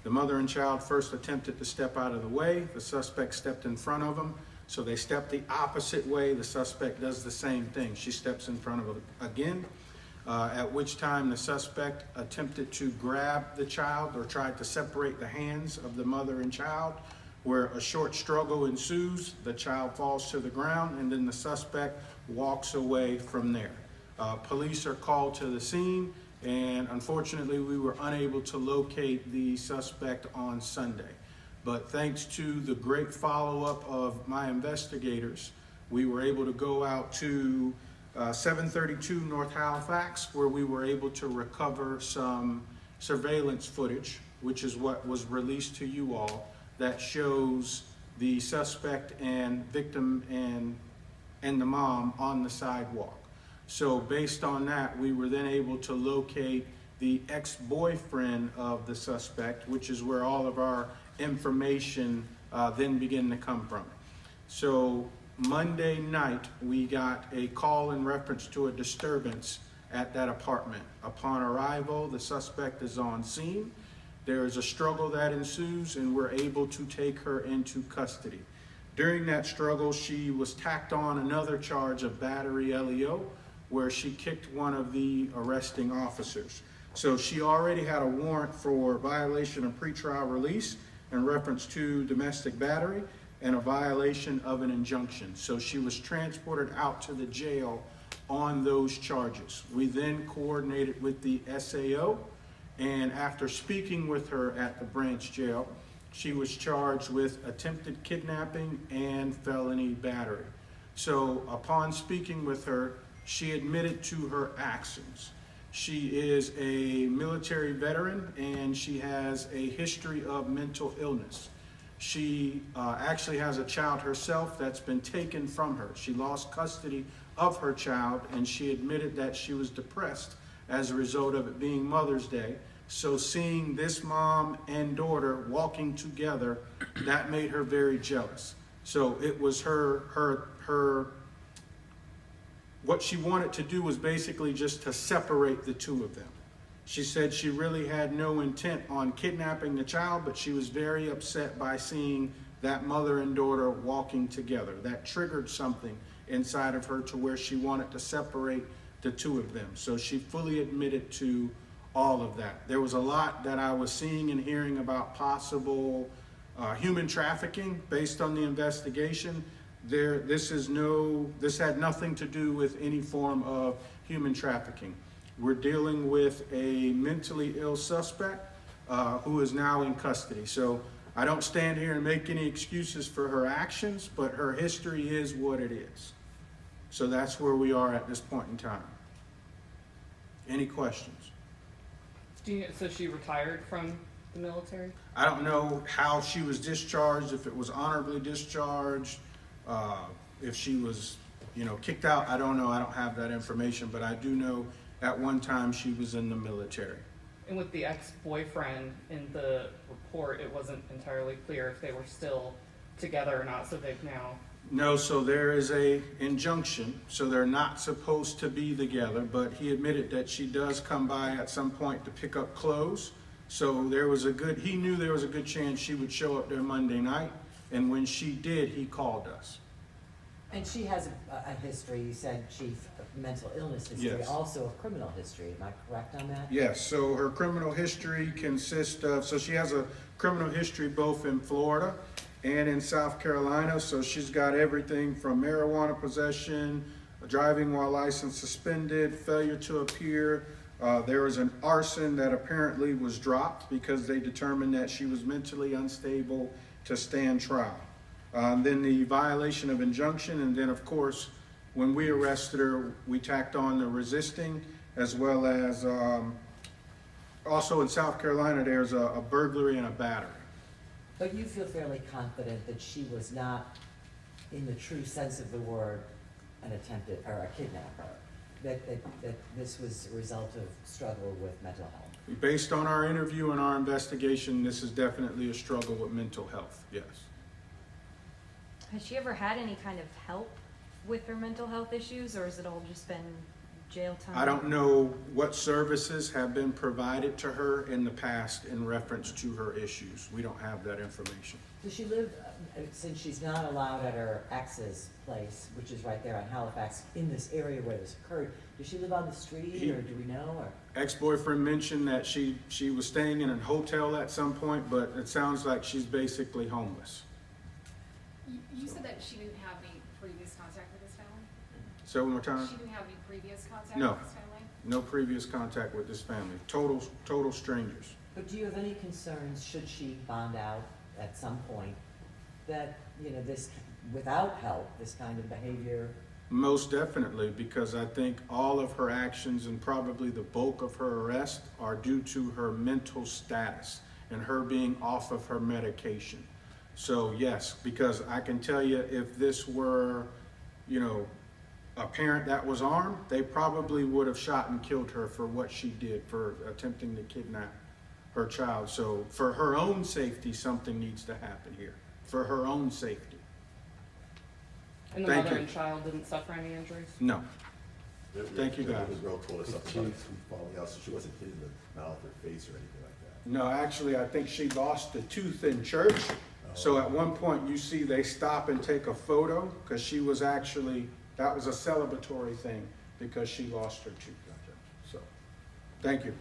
The mother and child first attempted to step out of the way. The suspect stepped in front of them. So they stepped the opposite way. The suspect does the same thing. She steps in front of them again, at which time the suspect attempted to grab the child or tried to separate the hands of the mother and child, where a short struggle ensues. The child falls to the ground, and then the suspect walks away from there. Police are called to the scene, and unfortunately we were unable to locate the suspect on Sunday. But thanks to the great follow-up of my investigators, we were able to go out to 732 North Halifax, where we were able to recover some surveillance footage, which is what was released to you all, that shows the suspect and victim and the mom on the sidewalk. So based on that, we were then able to locate the ex-boyfriend of the suspect, which is where all of our information then began to come from. So Monday night, we got a call in reference to a disturbance at that apartment. Upon arrival, the suspect is on scene. There is a struggle that ensues, and we're able to take her into custody. During that struggle, she was tacked on another charge of battery LEO, where she kicked one of the arresting officers. So she already had a warrant for violation of pretrial release in reference to domestic battery and a violation of an injunction. So she was transported out to the jail on those charges. We then coordinated with the SAO, and after speaking with her at the branch jail, she was charged with attempted kidnapping and felony battery. So upon speaking with her, she admitted to her actions. She is a military veteran, and she has a history of mental illness. She actually has a child herself that's been taken from her. She lost custody of her child, and she admitted that she was depressed as a result of it being Mother's Day. So seeing this mom and daughter walking together, that made her very jealous. So it was what she wanted to do was basically just to separate the two of them. She said she really had no intent on kidnapping the child, but she was very upset by seeing that mother and daughter walking together. That triggered something inside of her to where she wanted to separate the two of them. So she fully admitted to all of that. There was a lot that I was seeing and hearing about possible human trafficking based on the investigation. This had nothing to do with any form of human trafficking. We're dealing with a mentally ill suspect who is now in custody. So I don't stand here and make any excuses for her actions, but her history is what it is. So that's where we are at this point in time. Any questions? So she retired from the military? I don't know how she was discharged, if it was honorably discharged, if she was, kicked out. I don't know. I don't have that information, but I do know at one time she was in the military. And with the ex-boyfriend in the report, it wasn't entirely clear if they were still together or not, so they've now... No, so there is a injunction, so they're not supposed to be together, but he admitted that she does come by at some point to pick up clothes. So he knew there was a good chance she would show up there Monday night, and when she did, he called us. And she has a history, you said, Chief, of mental illness history, Yes. Also a criminal history. Am I correct on that? Yes, so her criminal history consists of, so she has a criminal history both in Florida and in South Carolina. So she's got everything from marijuana possession, driving while license suspended, failure to appear. There was an arson that apparently was dropped because they determined that she was mentally unstable to stand trial. Then the violation of injunction, and then of course, when we arrested her, we tacked on the resisting, as well as also in South Carolina, there's a burglary and a battery. But you feel fairly confident that she was not, in the true sense of the word, an attempted or a kidnapper, that this was a result of struggle with mental health? Based on our interview and our investigation, this is definitely a struggle with mental health, yes. Has she ever had any kind of help with her mental health issues, or has it all just been jail time? I don't know what services have been provided to her in the past in reference to her issues. We don't have that information. Does she live, since she's not allowed at her ex's place, which is right there on Halifax, in this area where this occurred, does she live on the street, or do we know, or? Ex-boyfriend mentioned that she was staying in a hotel at some point, but it sounds like she's basically homeless. You said that she didn't have any previous contact with this family? So one more time? She didn't have any previous contact No. with this family? No previous contact with this family. Total strangers. But do you have any concerns, should she bond out at some point, that, you know, this, without help, this kind of behavior? Most definitely, because I think all of her actions and probably the bulk of her arrest are due to her mental status and her being off of her medication. So yes, because I can tell you, if this were, you know, a parent that was armed, they probably would have shot and killed her for what she did, for attempting to kidnap her child. So for her own safety, something needs to happen here, for her own safety. And the Thank mother you. and child didn't suffer any injuries? No. Thank you, guys. The girl told us something about falling out, so she wasn't hit in the mouth or face or anything like that. No, actually, I think she lost a tooth in church. So at one point, you see they stop and take a photo, because she was actually, that was a celebratory thing, because she lost her tooth. So, thank you.